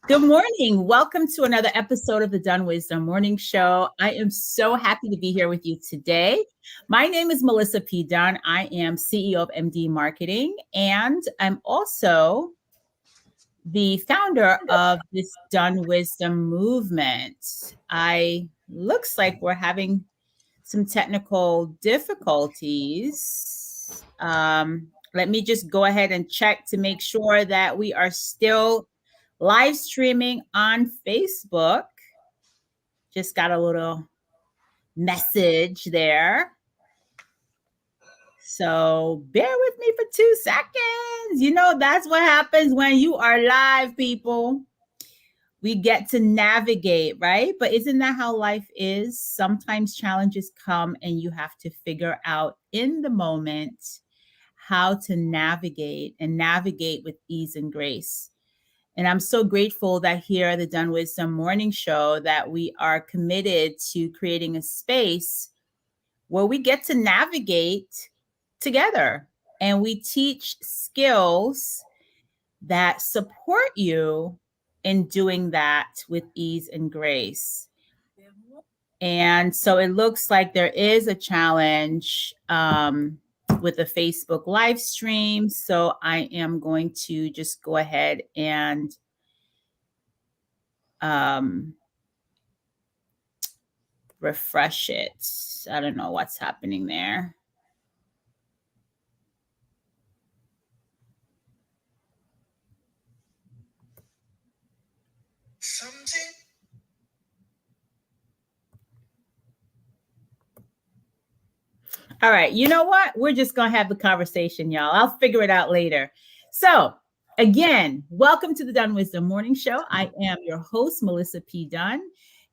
Good morning. Welcome to another episode of the Dunn Wisdom Morning Show. I am so happy to be here with you today. My name is Melissa P. Dunn. I am CEO of MD Marketing, and I'm also the founder of this Dunn Wisdom movement. Looks like we're having some technical difficulties. Let me just go ahead and check to make sure that we are still live streaming on Facebook. Just got a little message there. So bear with me for 2 seconds. You know, that's what happens when you are live, people. We get to navigate, right? But isn't that how life is? Sometimes challenges come and you have to figure out in the moment how to navigate and navigate with ease and grace. And I'm so grateful that here at the Dunn Wisdom Morning Show that we are committed to creating a space where we get to navigate together and we teach skills that support you in doing that with ease and grace. And so it looks like there is a challenge with the Facebook live stream. So I am going to just go ahead and refresh it. I don't know what's happening there. All right, you know what? We're just going to have the conversation, y'all. I'll figure it out later. So, again, welcome to the Dunn Wisdom Morning Show. I am your host, Melissa P. Dunn,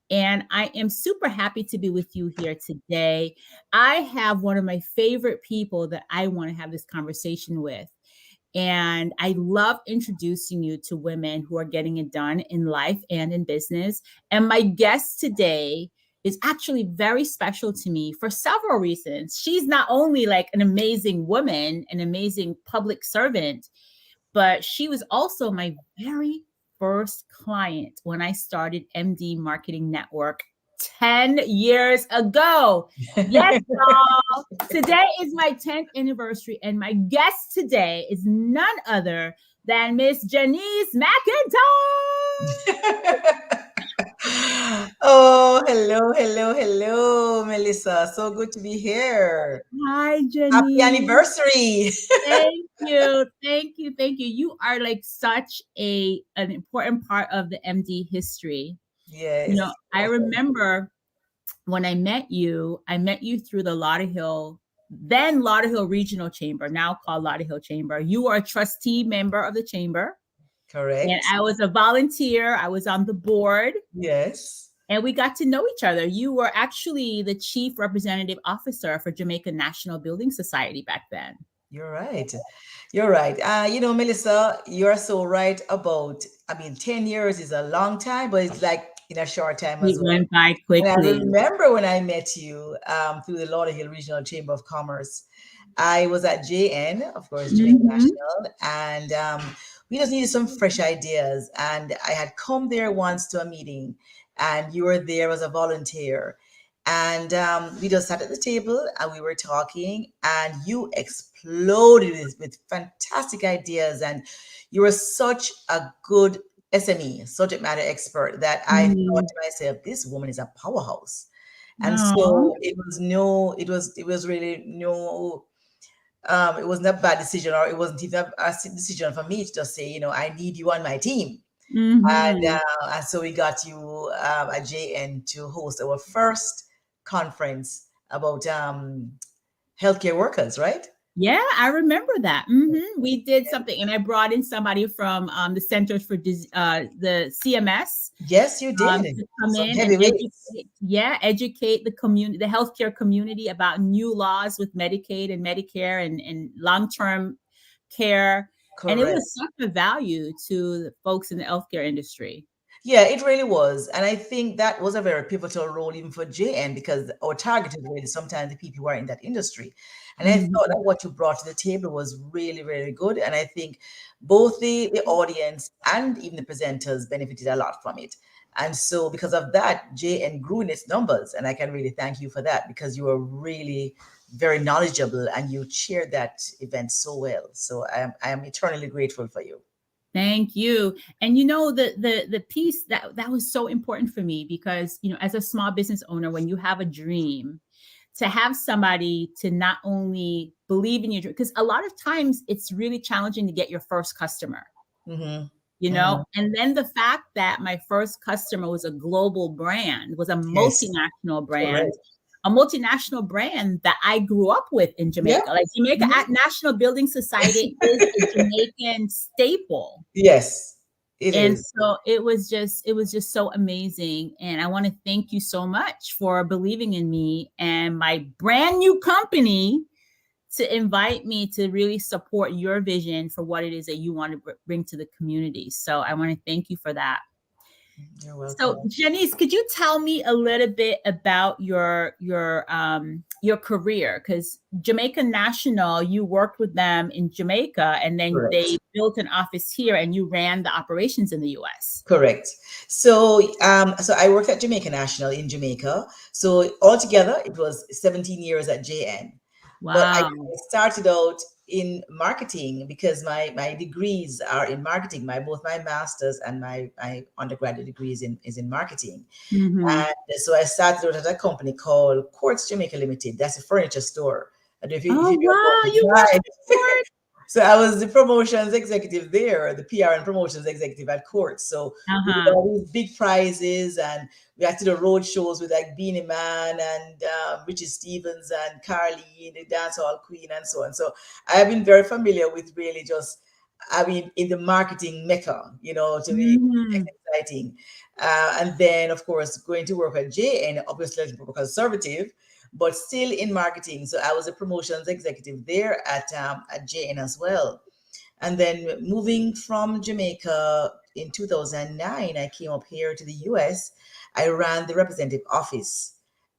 and I am super happy to be with you here today. I have one of my favorite people that I want to have this conversation with. And I love introducing you to women who are getting it done in life and in business. And my guest today is actually very special to me for several reasons. She's not only like an amazing woman, an amazing public servant, but she was also my very first client when I started MD Marketing Network 10 years ago. Yes, y'all. Today is my 10th anniversary, and my guest today is none other than Miss Janice McIntosh. Oh, hello, Melissa. So good to be here. Hi, Janice. Happy anniversary. Thank you. You are like such an important part of the MD history. Yes. You know, I remember when I met you through the Lauderhill Regional Chamber, now called Lauderhill Chamber. You are a trustee member of the chamber. Correct. And I was a volunteer. I was on the board. Yes. And we got to know each other. You were actually the chief representative officer for Jamaican National Building Society back then. You're right. Melissa, you're so right about, 10 years is a long time, but it's like in a short time as It well. went by quickly. And I remember when I met you through the Lauderhill Regional Chamber of Commerce. I was at JN, of course, Jamaican National, and we just needed some fresh ideas. And I had come there once to a meeting, and you were there as a volunteer. And we just sat at the table and we were talking, and you exploded with fantastic ideas. And you were such a good SME, subject matter expert, that I thought to myself, this woman is a powerhouse. And so it was really no, it wasn't a bad decision, or it wasn't even a decision for me to just say, I need you on my team. And so we got you at JN to host our first conference about healthcare workers, right? Yeah, I remember that. We did something, and I brought in somebody from the Centers for the CMS. Yes, you did. To come in and educate the community, the healthcare community, about new laws with Medicaid and Medicare and long-term care. Correct. And it was such a value to the folks in the healthcare industry. Yeah, it really was. And I think that was a very pivotal role even for JN because our target is really sometimes the people who are in that industry. And I thought Mhm. that what you brought to the table was really, really good. And I think both the audience and even the presenters benefited a lot from it. And so because of that, JN grew in its numbers. And I can really thank you for that because you were really very knowledgeable and you chaired that event so well. So I am eternally grateful for you. Thank you. And you know, the piece that was so important for me because, you know, as a small business owner, when you have a dream, to have somebody to not only believe in your dream, because a lot of times it's really challenging to get your first customer, Hmm. you Hmm. know, and then the fact that my first customer was a global brand, was Yes, brand, correct. a multinational brand that I grew up with in Yeah. Jamaica. Like Jamaica Mhm. at National Building Society is a Jamaican staple. Yes, it And is. so it was just so amazing. And I want to thank you so much for believing in me and my brand new company to invite me to really support your vision for what it is that you want to bring to the community. So I want to thank you for that. You're So welcome. Janice, could you tell me a little bit about your career? Because Jamaica National, you worked with them in Jamaica, and then they Correct. built an office here, and you ran the operations in the U.S. Correct. So I worked at Jamaica National in Jamaica. So altogether, it was 17 years at JN. But I Wow. started out in marketing because my degrees are in marketing. Both my master's and my undergraduate degrees is in marketing. Mm-hmm. And so I started out at a company called Quartz Jamaica Limited. That's a furniture store. I don't know if Oh you know about wow, it. you worked Right. for Ford. So I was the promotions executive there, the PR and promotions executive at Court. So Uh we did huh. all these big prizes, and we had to do road shows with like Beanie Man and Richie Stevens and Carly, the dancehall queen, and so on. So I have been very familiar with really just, I mean, in the marketing mecca, to me, Mm-hmm. it's exciting. And then, of course, going to work at JN, obviously, as a conservative, but still in marketing. So I was a promotions executive there at JN as well. And then moving from Jamaica in 2009, I came up here to the US. I ran the representative office.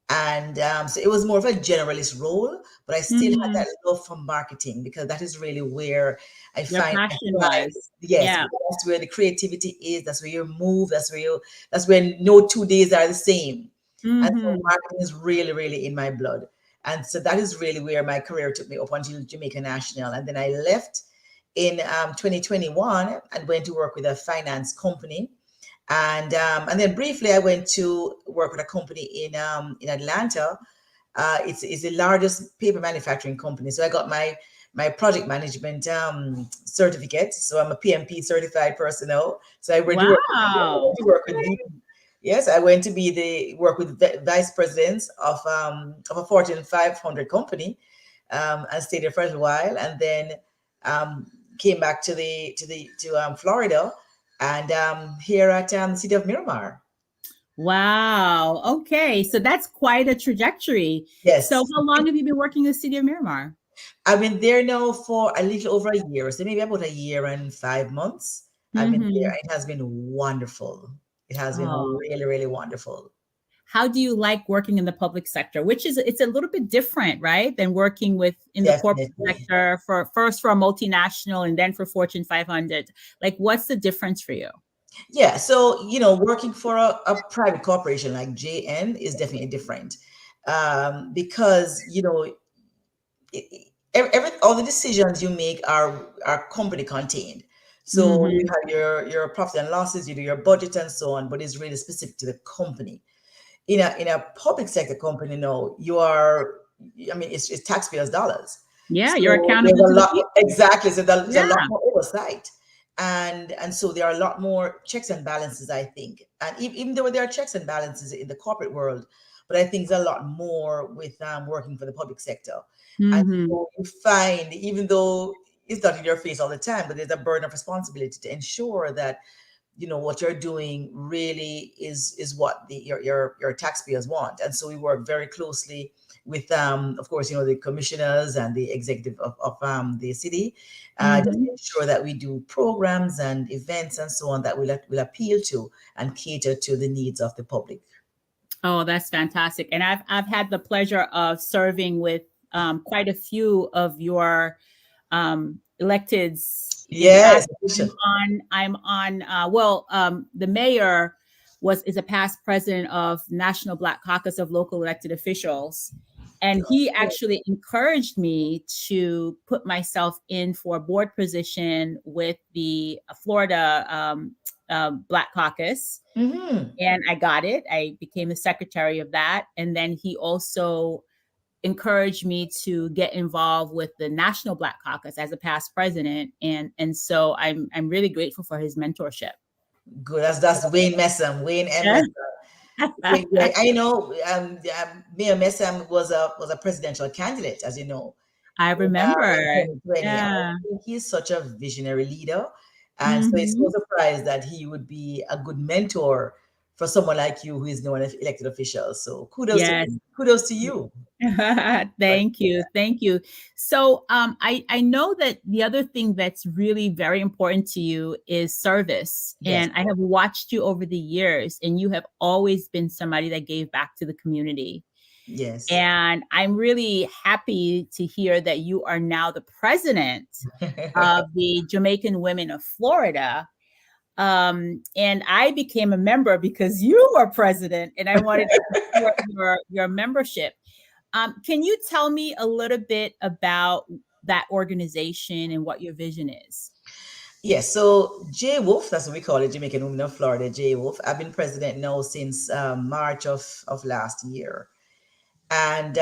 And so it was more of a generalist role, but I still had Mm-hmm. that love for marketing because that is really where I Your find I passion thrive. was. Yes, Yeah. because that's where the creativity is. That's where you move. That's where no 2 days are the same. And so Mm-hmm. marketing is really, really in my blood. And so that is really where my career took me up until Jamaica National. And then I left in 2021 and went to work with a finance company. And then briefly, I went to work with a company in Atlanta. It's the largest paper manufacturing company. So I got my project management certificate. So I'm a PMP certified personnel. So I went to work. I Wow. went to work with Yes, I went to be the work with vice presidents of a Fortune 500 company, and stayed there for a little while, and then came back to Florida, and here at the city of Miramar. Wow. Okay. So that's quite a trajectory. So Yes, how long have you been working in the city of Miramar? I've been there now for a little over a year, so maybe about a year and 5 months. I've been there. Mm-hmm. It has been wonderful. It has been Oh, really, really wonderful. how do you like working in the public sector? Which is it's a little bit different, right? Than working with in the corporate Definitely. sector for first for a multinational and then for Fortune 500. Like what's the difference for you? Yeah, so working for a private corporation like JN is definitely different, because all the decisions you make are company contained. So you Mm-hmm. have your profit and losses, you do your budget and so on, but it's really specific to the company. In a public sector company, no, you are. I mean, it's taxpayers' dollars. Yeah, you're So there's accountable a to the lot people. exactly. So there's a lot Yeah. more oversight, and so there are a lot more checks and balances, I think. And even though there are checks and balances in the corporate world, but I think there's a lot more with working for the public sector. And Mm-hmm. so you find, even though it's not in your face all the time, but there's a burden of responsibility to ensure that what you're doing really is what your taxpayers want. And so we work very closely with, of course, the commissioners and the executive of the city, just to ensure that we do programs and events and so on that will appeal to and cater to the needs of the public. Oh, that's fantastic. And I've had the pleasure of serving with quite a few of your electeds. In Yes. fact, I'm on the mayor is a past president of National Black Caucus of Local Elected Officials. And he actually encouraged me to put myself in for a board position with the Florida Black Caucus. And I got it. I became the secretary of that. And then he also encouraged me to get involved with the National Black Caucus as a past president. And so I'm really grateful for his mentorship. Good. That's Wayne Messam, Wayne M. Messam. I know Mayor Messam was a presidential candidate, as you know. I remember. In 2020. I think he's such a visionary leader. And so it's no surprise that he would be a good mentor for someone like you who is now an elected official. So kudos to you. Thank you. So I know that the other thing that's really very important to you is service. Yes. And I have watched you over the years, and you have always been somebody that gave back to the community. Yes. And I'm really happy to hear that you are now the president of the Jamaican Women of Florida. And I became a member because you were president, and I wanted to support your membership. Can you tell me a little bit about that organization and what your vision is? Yes, so JWOf, that's what we call it, Jamaican Women of Florida, JWOf. I've been president now since March of last year. And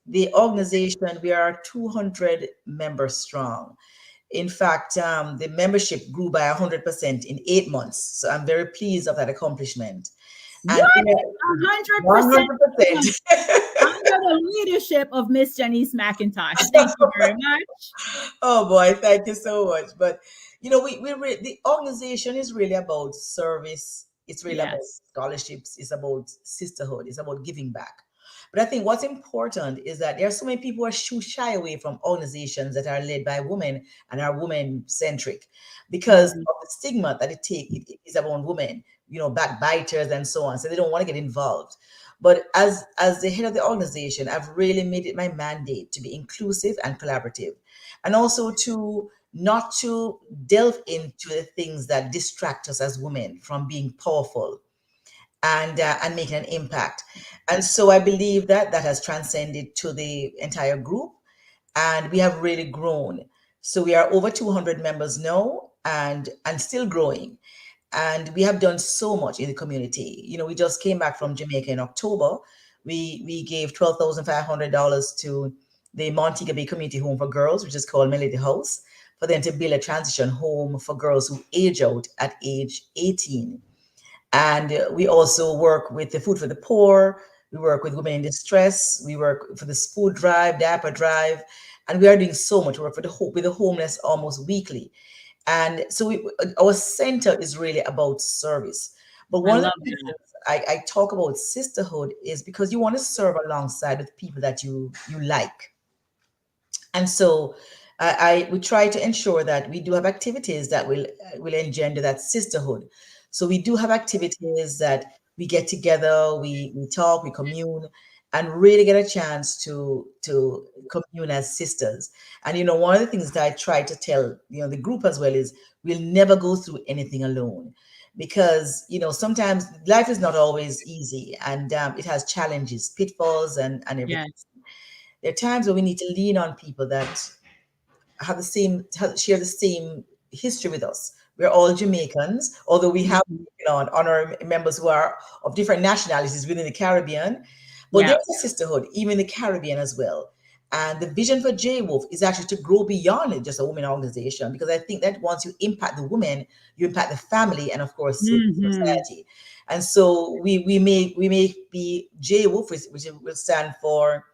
the organization, we are 200 members strong. In fact, the membership grew by 100% in 8 months. So I'm very pleased of that accomplishment. And 100%. Under the leadership of Miss Janice McIntosh. Thank you very much. Oh boy, thank you so much. But the organization is really about service. It's really about scholarships. It's about sisterhood. It's about giving back. But I think what's important is that there are so many people who are shy away from organizations that are led by women and are women-centric because of the stigma that it is about women, backbiters and so on. So they don't want to get involved. But as the head of the organization, I've really made it my mandate to be inclusive and collaborative, and also to not to delve into the things that distract us as women from being powerful and making an impact. And so I believe that has transcended to the entire group, and we have really grown. So we are over 200 members now, and still growing. And we have done so much in the community. We just came back from Jamaica in October. We gave $12,500 to the Montego Bay Community Home for Girls, which is called Melody House, for them to build a transition home for girls who age out at age 18. And we also work with the Food for the Poor. We work with women in distress. We work for the food drive, diaper drive, and we are doing so much work with the homeless almost weekly. And so our center is really about service. But one of the reasons I talk about sisterhood is because you want to serve alongside with people that you like. And so we try to ensure that we do have activities that will engender that sisterhood. So we do have activities that we get together, we talk, we commune, and really get a chance to commune as sisters. And one of the things that I try to tell the group as well is we'll never go through anything alone, because sometimes life is not always easy, and it has challenges, pitfalls, and everything. Yes. There are times where we need to lean on people that share the same history with us. We're all Jamaicans, although we have honor members who are of different nationalities within the Caribbean. But there's a sisterhood, even in the Caribbean as well. And the vision for JWOf is actually to grow beyond just a women organization, because I think that once you impact the women, you impact the family and, of course, society. And so we may be JWOf, which will stand for,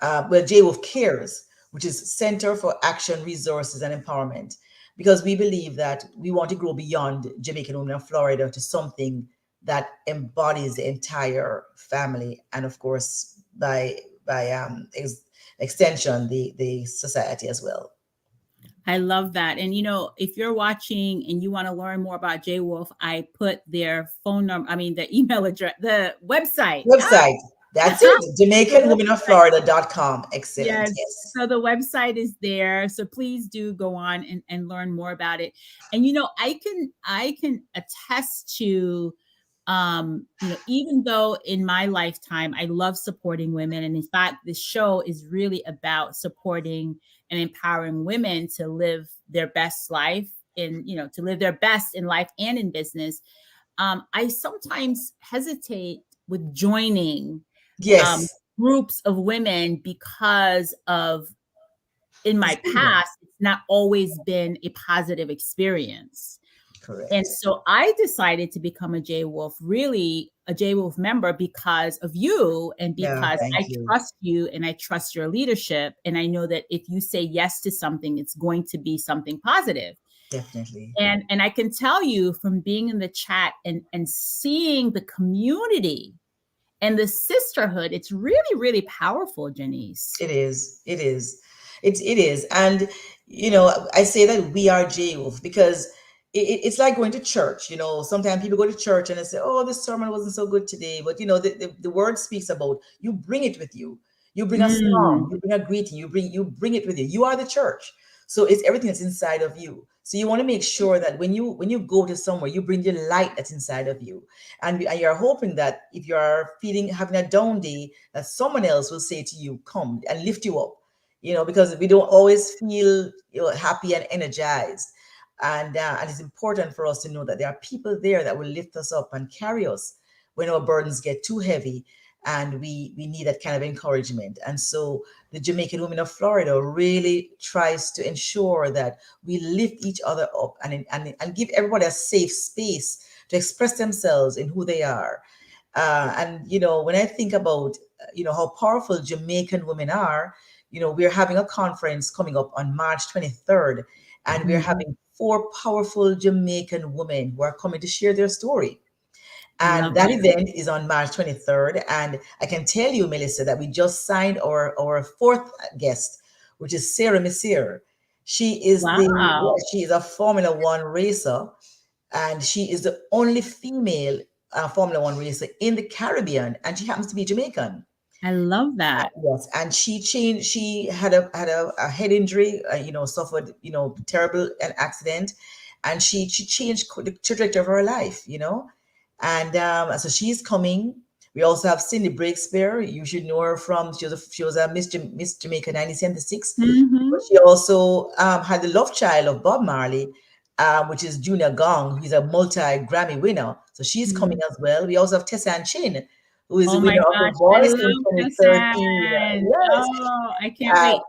JWOf Cares, which is Center for Action, Resources, and Empowerment. because we believe that we want to grow beyond Jamaican Women of Florida to something that embodies the entire family, and of course, by extension, the society as well. I love that. And if you're watching and you want to learn more about JWOf, I put their phone number, the email address, the website. Website. That's it. The JamaicanWomenOfFlorida.com. Excellent. Yes. Yes. So the website is there. So please do go on and learn more about it. And I can attest to even though in my lifetime I love supporting women, and in fact this show is really about supporting and empowering women to live their best life to live their best in life and in business. I sometimes hesitate with joining Yes. groups of women because of in my past it's not always been a positive experience. Correct. And so I decided to become a JWOf, really a JWOf member, because of you, and because I trust you and I trust your leadership. And I know that if you say yes to something, it's going to be something positive. Definitely. And I can tell you from being in the chat and seeing the community and the sisterhood, it's really, really powerful, Janice. It is. It is. It is. And, I say that we are JWOf because it's like going to church. Sometimes people go to church and they say, oh, this sermon wasn't so good today. But, the word speaks about you bring it with you. You bring a song, you bring a greeting, you bring it with you. You are the church. So it's everything that's inside of you. So you want to make sure that when you go to somewhere, you bring the light that's inside of you. And you're hoping that if you're having a down day, that someone else will say to you, come and lift you up, because we don't always feel happy and energized. And it's important for us to know that there are people there that will lift us up and carry us when our burdens get too heavy, and we need that kind of encouragement. And so the Jamaican Women of Florida really tries to ensure that we lift each other up and give everybody a safe space to express themselves in who they are. And when I think about how powerful Jamaican women are, we're having a conference coming up on March 23rd, and we're having 4 powerful Jamaican women who are coming to share their story. And that event is on March 23rd. And I can tell you, Melissa, that we just signed our 4th guest, which is Sarah Messier. She is she is a Formula One racer, and she is the only female Formula One racer in the Caribbean, and she happens to be Jamaican. I love that. Yes, and she had a head injury, suffered terrible an accident, and she changed the trajectory of her life, and so she's coming. We also have Cindy Breakspear. You should know her from she was a Miss Jamaica 1976. But she also had the love child of Bob Marley, which is Junior Gong, who's a multi-Grammy winner. So she's coming as well. We also have Tessa and Chin, who is the winner of The Voice in 2013. Yes. Oh, I can't wait.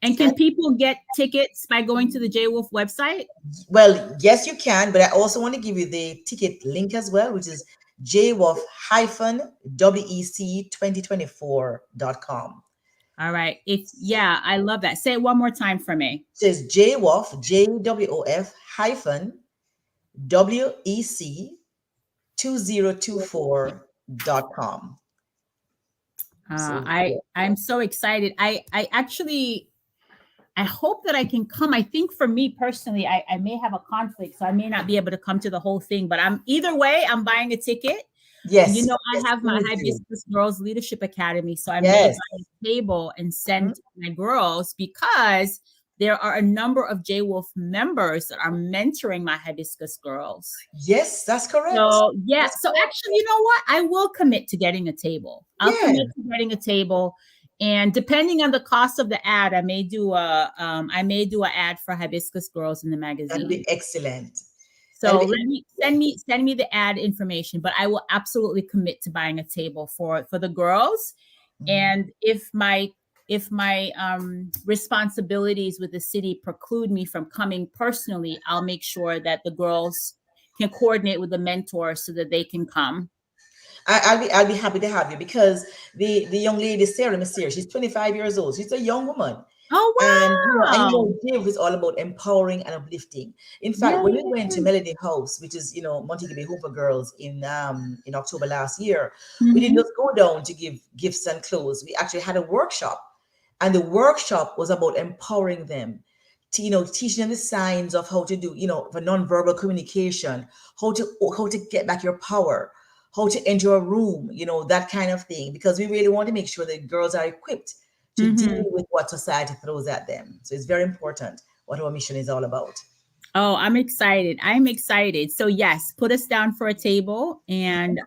And can people get tickets by going to the JWOf website? Well, yes, you can, but I also want to give you the ticket link as well, which is JWOf-WEC2024.com. All right. I love that. Say it one more time for me. It says JWOf, JWOF-WEC2024.com. I'm so excited. I hope that I can come. I think for me personally, I may have a conflict, so I may not be able to come to the whole thing, but either way, I'm buying a ticket. Yes. And I have my Hibiscus Girls Leadership Academy, so I may buy a table and send my girls, because there are a number of JWOf members that are mentoring my Hibiscus girls. Yes, that's correct. So actually, you know what? I will commit to getting a table. I'll commit to getting a table. And depending on the cost of the ad, I may do an ad for Hibiscus Girls in the magazine. That'd be excellent. So send me the ad information, but I will absolutely commit to buying a table for the girls. And if my responsibilities with the city preclude me from coming personally, I'll make sure that the girls can coordinate with the mentor so that they can come. I'll be happy to have you, because the young lady, Sarah Messier, she's 25 years old. She's a young woman. Oh, wow. JWOf is all about empowering and uplifting. In fact, when we went to Yes. Melody House, which is Montego Bay Home for Girls in October last year, we didn't Mhm. just go down to give gifts and clothes. We actually had a workshop, and the workshop was about empowering them, to, teaching them the signs of how to do, for nonverbal communication, how to get back your power, how to enter a room, that kind of thing, because we really want to make sure that girls are equipped to deal Mhm. with what society throws at them. So it's very important what our mission is all about. Oh, I'm excited. I'm excited. So yes, put us down for a table, and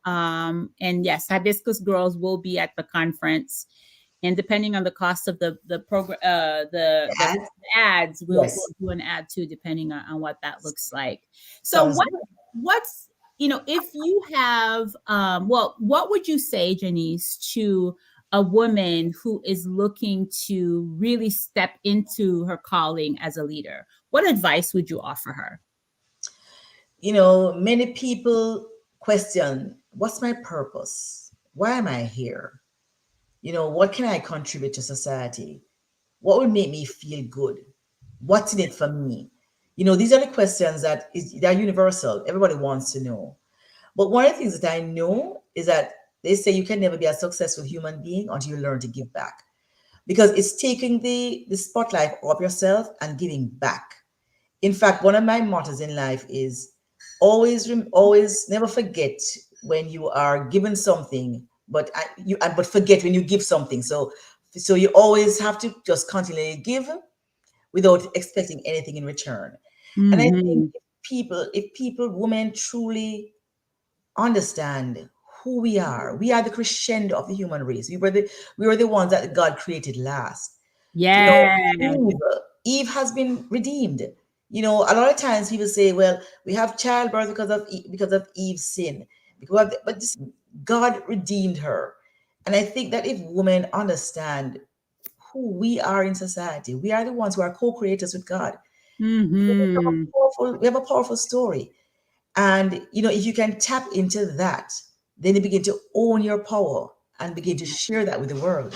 yes, Hibiscus Girls will be at the conference. And depending on the cost of the program, the Ads? ads, we'll Yes. do an ad too, depending on what that looks like. So Sounds good. what's if you have well, what would you say, Janice, to a woman who is looking to really step into her calling as a leader? What advice would you offer her? Many people question, what's my purpose? Why am I here? What can I contribute to society? What would make me feel good? What's in it for me? These are the questions they're universal. Everybody wants to know. But one of the things that I know is that they say you can never be a successful human being until you learn to give back, because it's taking the spotlight off yourself and giving back. In fact, one of my mottos in life is always never forget when you are given something, but forget when you give something. So you always have to just continually give without expecting anything in return. And I think Hmm. if people, women truly understand who we are the crescendo of the human race. We were the ones that God created last. You know, Yeah. Eve, Eve has been redeemed. A lot of times people say, well, we have childbirth because of Eve's sin. God redeemed her. And I think that if women understand who we are in society, we are the ones who are co-creators with God. Hmm. We have a powerful story. And if you can tap into that, then you begin to own your power and begin to share that with the world.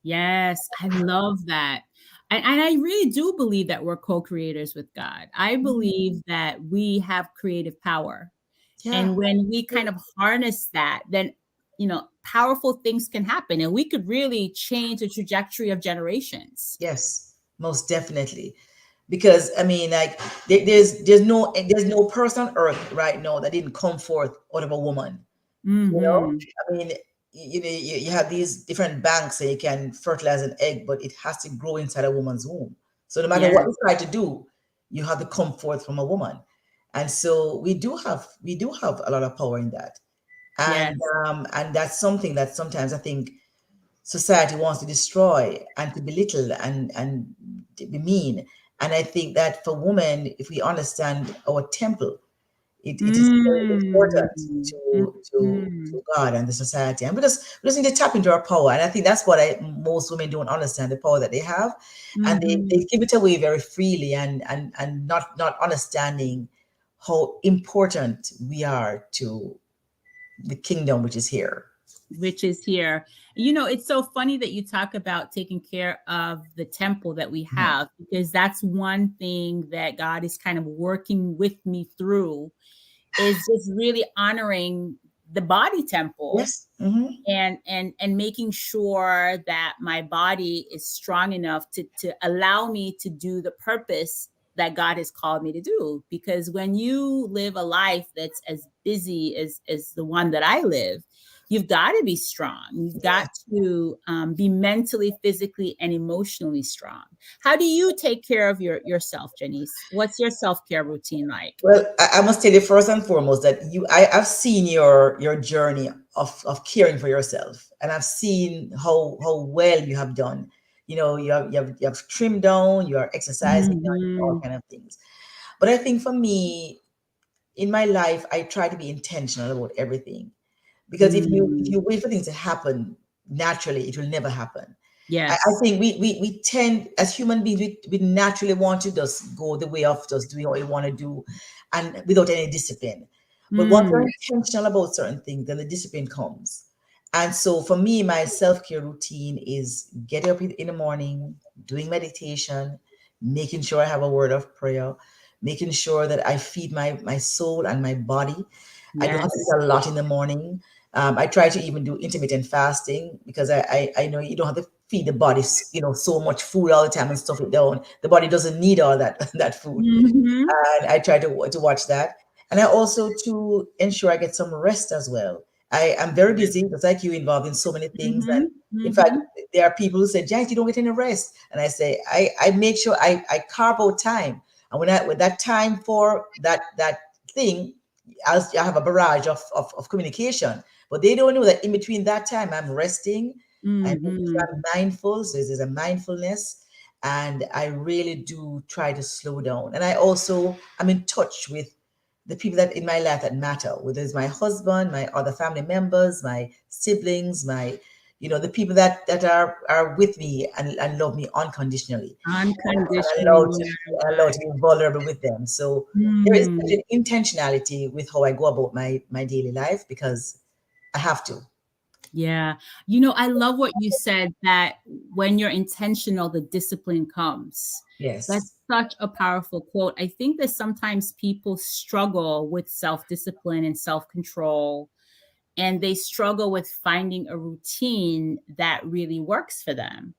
Yes, I love that. And I really do believe that we're co-creators with God. I believe that we have creative power. Yeah. And when we kind of harness that, then, powerful things can happen and we could really change the trajectory of generations. Yes, most definitely. Because I mean, like there's no person on earth right now that didn't come forth out of a woman. You know, Hmm. I mean, you have these different banks that you can fertilize an egg, but it has to grow inside a woman's womb. So no matter what Yes, you try to do, you have to come forth from a woman. And so we do have a lot of power in that. And yes. and that's something that sometimes I think society wants to destroy and to belittle and to be mean. And I think that for women, if we understand our temple, it is very important Mm. to God and the society. And we just need to tap into our power. And I think that's what most women don't understand, the power that they have. And they Hmm. give it away very freely, and not understanding how important we are to the kingdom which is here. Which is here. It's so funny that you talk about taking care of the temple that we Mhm. have, because that's one thing that God is kind of working with me through, is just really honoring the body temple, Yes. Hmm. and making sure that my body is strong enough to allow me to do the purpose that God has called me to do. Because when you live a life that's as busy as the one that I live, you've got to be strong. You've got to be mentally, physically, and emotionally strong. How do you take care of yourself, Janice? What's your self-care routine like? Well, I must tell you first and foremost that I've seen your journey of caring for yourself, and I've seen how well you have done. You have trimmed down, you are exercising, you're doing all Hmm. kind of things. But I think for me, in my life, I try to be intentional about everything, because if you wait for things to happen naturally, it will never happen. I Yes. think we tend, as human beings, we naturally want to just go the way of just doing what we want to do, and without any discipline. But once we're Mm. intentional about certain things, then the discipline comes. And so for me, my self-care routine is getting up in the morning, doing meditation, making sure I have a word of prayer, making sure that I feed my soul and my body. I don't have to Yes. eat a lot in the morning. I try to even do intermittent fasting because I know you don't have to feed the body, so much food all the time and stuff it down. The body doesn't need all that that food. Mm-hmm. And I try to watch that. And I also to ensure I get some rest as well. I am very busy, just like you, involved in so many things. And Mm-hmm. in fact, Mm-hmm. there are people who say, Janice, you don't get any rest. And I say, I make sure I carve out time. And when that time for that thing, I have a barrage of communication. But they don't know that in between that time, I'm resting. I'm making sure Mm-hmm. I'm mindful. So there's a mindfulness. And I really do try to slow down. And I also am in touch with the people that in my life that matter, whether it's my husband, my other family members, my siblings, the people that are with me and love me unconditionally. And Unconditionally. allowed to be vulnerable with them. So there is Mm. such an intentionality with how I go about my daily life because I have to. Yeah. I love what you said that when you're intentional, the discipline comes. Yes. That's such a powerful quote. I think that sometimes people struggle with self-discipline and self-control, and they struggle with finding a routine that really works for them.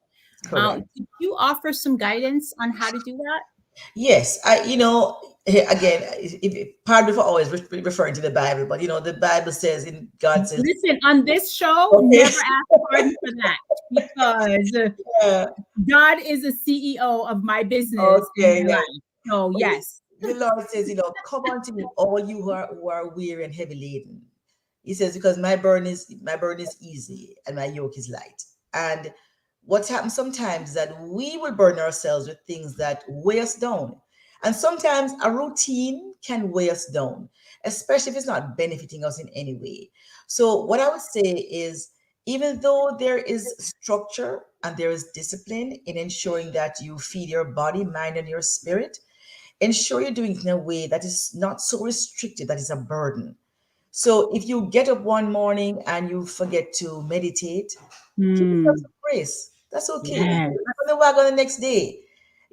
Correct. Could you offer some guidance on how to do that? Yes, again, pardon me for always referring to the Bible, but the Bible says, in God says, Listen, on this show, okay, never ask pardon for that because yeah, God is a CEO of my business and okay, my yeah. life. So, But yes. the Lord says, come unto me, all you who are weary and heavy laden. He says, because my burden is easy and my yoke is light. And what happens sometimes is that we will burden ourselves with things that weigh us down. And sometimes a routine can weigh us down, especially if it's not benefiting us in any way. So what I would say is, even though there is structure and there is discipline in ensuring that you feed your body, mind, and your spirit, ensure you're doing it in a way that is not so restricted that is a burden. So if you get up one morning and you forget to meditate, give yourself Mm, some grace. That's okay. yes. You're not going to work on the next day.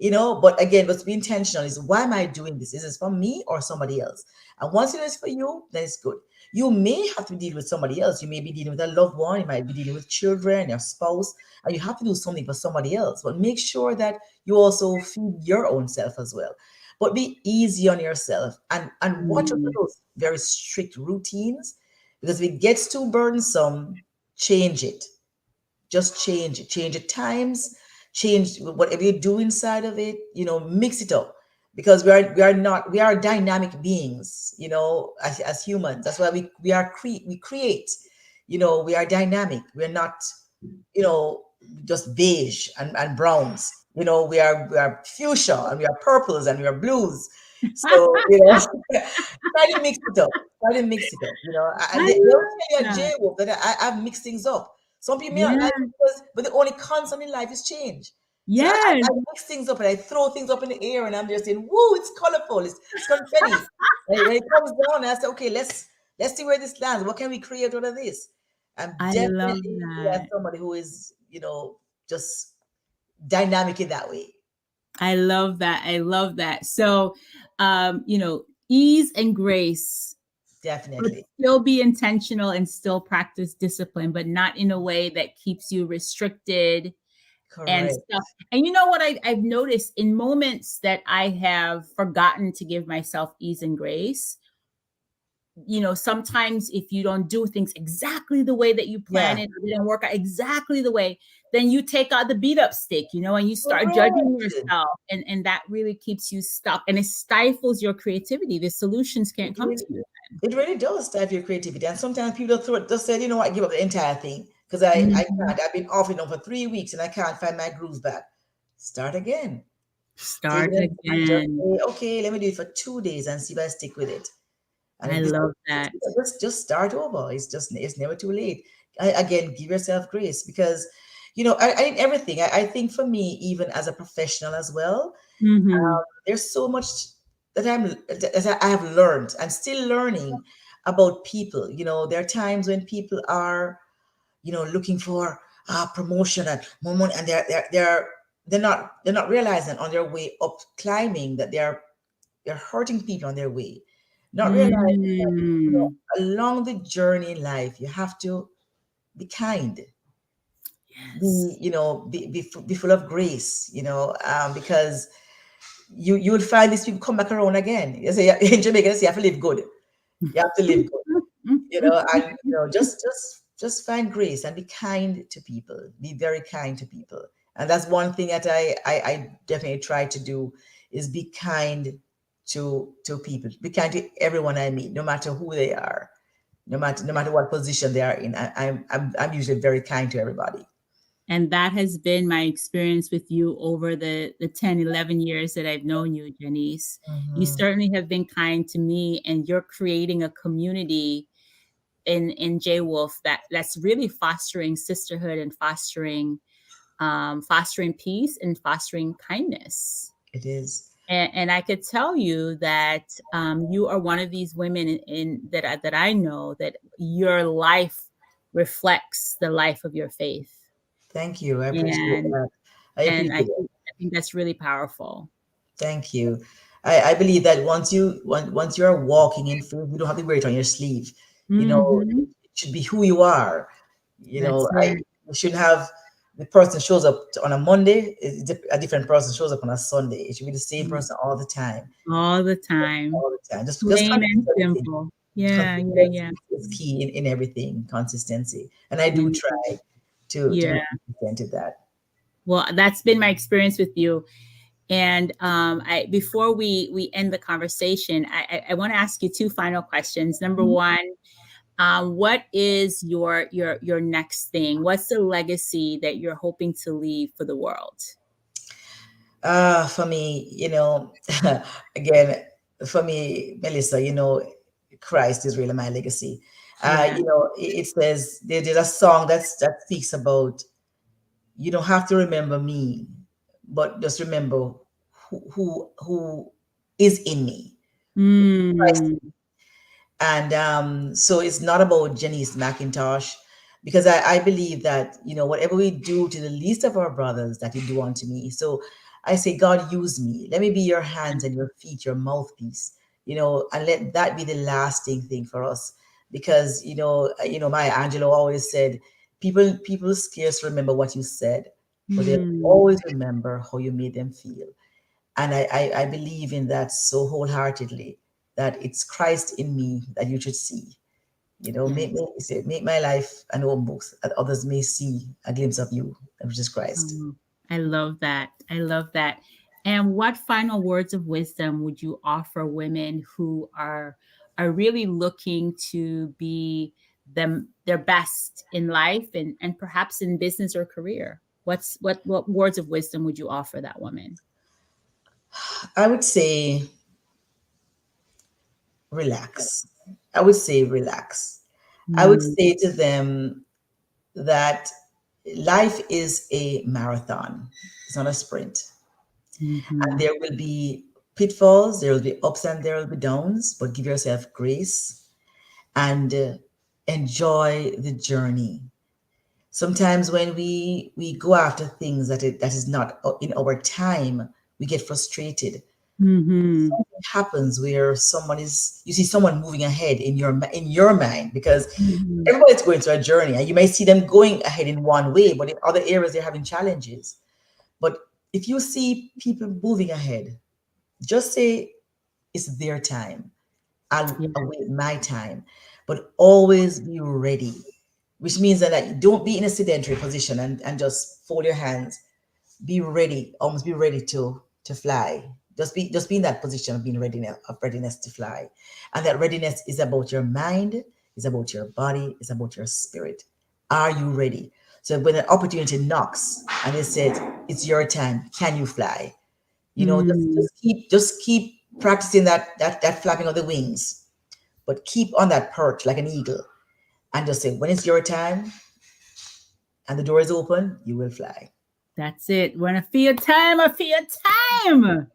But again, let's be intentional. Is, why am I doing this? Is this for me or somebody else? And once it is for you, then it's good. You may have to deal with somebody else. You may be dealing with a loved one. You might be dealing with children, your spouse, and you have to do something for somebody else. But make sure that you also feed your own self as well. But be easy on yourself and watch out for Mm, those very strict routines, because if it gets too burdensome, change it. Just change it. Change the times, change whatever you do inside of it, mix it up. Because we are dynamic beings, as humans. That's why we create. We are dynamic. We're not, you know, just beige and browns. We are fuchsia and we are purples and we are blues. So, try to mix it up. Try to mix it up. I They will love tell you at that. JWOf that I've mixed things up. Some people may not like Yeah. it, but the only constant in life is change. So I Yes. mix things up and I throw things up in the air and I'm just saying, woo, it's colorful, it's confetti. And when it comes down, I say, okay, let's see where this lands. What can we create out of this? I'm I love definitely, that. somebody who is, just dynamic in that way. I love that. I love that. So, ease and grace, but Definitely. still be intentional and still practice discipline, but not in a way that keeps you restricted and Correct. stuff. And you know what I've noticed in moments that I have forgotten to give myself ease and grace, sometimes if you don't do things exactly the way that you plan Yeah. it, or they don't work out exactly the way, then you take out the beat up stick, and you start judging Correct. yourself. And that really keeps you stuck and it stifles your creativity. The solutions can't It come to really, you. it really does stifle your creativity. And sometimes people just say, you know what, give up the entire thing. Because I Mhm. can't. I've been off and on for 3 weeks and I can't find my grooves back. Start again. Take Start it and just again. say, okay, let me do it for 2 days and see if I stick with it. And I if this, love that. just start over. It's never too late. Again, give yourself grace because, I think everything. I think for me, even as a professional as well, Hmm. there's so much that I have learned and still learning about people. There are times when people are looking for promotion and more money, and they're not realizing on their way up climbing that they're hurting people on their way, not realizing that along the journey in life you have to be kind, Yes. be full of grace, because you will find these people come back around again. You say in Jamaica, you have to live good. You have to live good, and just find grace and be kind to people. Be very kind to people, and that's one thing that I definitely try to do, is be kind to people. Be kind to everyone I meet, no matter who they are, no matter what position they are in. I'm usually very kind to everybody. And that has been my experience with you over the 10, 11 years that I've known you, Janice. You Mhm. certainly have been kind to me, and you're creating a community in JWOf that's really fostering sisterhood and fostering peace and fostering kindness. It is. And I could tell you that you are one of these women that I know that your life reflects the life of your faith. Thank you. I appreciate And that. I and appreciate it. I think that's really powerful. Thank you. I believe that once you're walking in faith, you don't have to wear it on your sleeve. Mm-hmm. It should be who you are. That's I it. you shouldn't have the person shows up on a Monday, a different person shows up on a Sunday. It should be the same person all the time, All the time. all the time. Just Plain and consistency. simple. Yeah, yeah, yeah. Consistency is key in everything. Consistency, and I do And try to be yeah. consistent to that. Well, that's been my experience with you. And I before we end the conversation, I want to ask you two final questions. Number one, what is your next thing? What's the legacy that you're hoping to leave for the world? For me, again, for me, Melissa, Christ is really my legacy. Yeah. It says there's a song that speaks about, you don't have to remember me, but just remember who is in me. Christ. Mm. And so it's not about Janice McIntosh, because I believe that, whatever we do to the least of our brothers, that you do unto me. So I say, God, use me. Let me be your hands and your feet, your mouthpiece, and let that be the lasting thing for us. Because, Maya Angelou always said, people scarce remember what you said, but they'll Mm. always remember how you made them feel. And I believe in that so wholeheartedly, that it's Christ in me that you should see. Yes. Make my life an open book that others may see a glimpse of you, which is Christ. Oh, I love that. I love that. And what final words of wisdom would you offer women who are really looking to be their best in life and perhaps in business or career? What words of wisdom would you offer that woman? I would say relax. I would say relax. I would Mm, say to them that life is a marathon. It's not a sprint. And mhm. there will be pitfalls, there will be ups and there will be downs, but give yourself grace and enjoy the journey. Sometimes when we go after things that is not in our time, we get frustrated. Mhm. Something happens where you see someone moving ahead in your mind, because Mhm. everybody's going through a journey, and you may see them going ahead in one way, but in other areas they're having challenges. But if you see people moving ahead, just say it's their time. I'll Yeah. await my time, but always be ready, which means that you don't be in a sedentary position and just fold your hands. Be ready, almost be ready to fly. Just be in that position of being readiness to fly. And that readiness is about your mind, is about your body, is about your spirit. Are you ready? So when an opportunity knocks and it says it's your time, can you fly? Just, Mm. just keep practicing that flapping of the wings, but keep on that perch like an eagle, and just say, when it's your time and the door is open, you will fly. That's it. When I feel time, I feel time.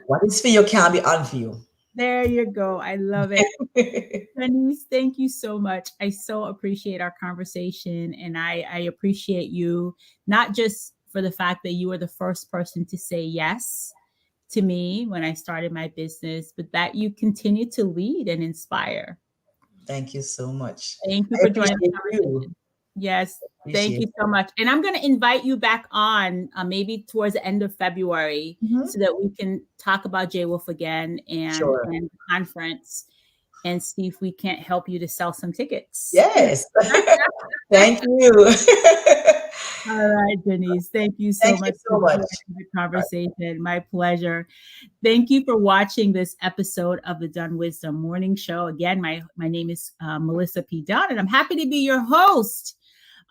What is for you can't be on for you. There you go. I love it. Janice, thank you so much. I so appreciate our conversation, and I appreciate you, not just for the fact that you were the first person to say yes to me when I started my business, but that you continue to lead and inspire. Thank you so much. Thank you I for joining the appreciate you. conversation. Yes, thank Appreciate you so much. And I'm going to invite you back on maybe towards the end of February so that we can talk about JWOf again and the conference and see if we can't help you to sell some tickets. Yes. Thank you. All right, Janice. Thank you so much for the conversation. My pleasure. Thank you for watching this episode of the Dunn Wisdom Morning Show. Again, my name is Melissa P. Dunn, and I'm happy to be your host.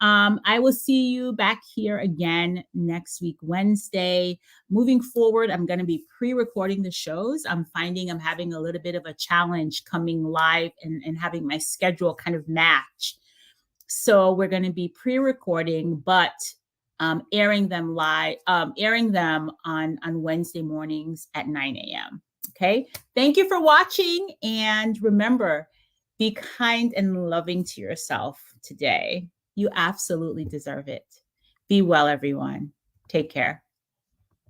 I will see you back here again next week, Wednesday. Moving forward, I'm going to be pre-recording the shows. I'm finding I'm having a little bit of a challenge coming live and having my schedule kind of match. So we're going to be pre-recording, but airing them live, airing them on Wednesday mornings at 9 a.m. Okay. Thank you for watching. And remember, be kind and loving to yourself today. You absolutely deserve it. Be well, everyone. Take care.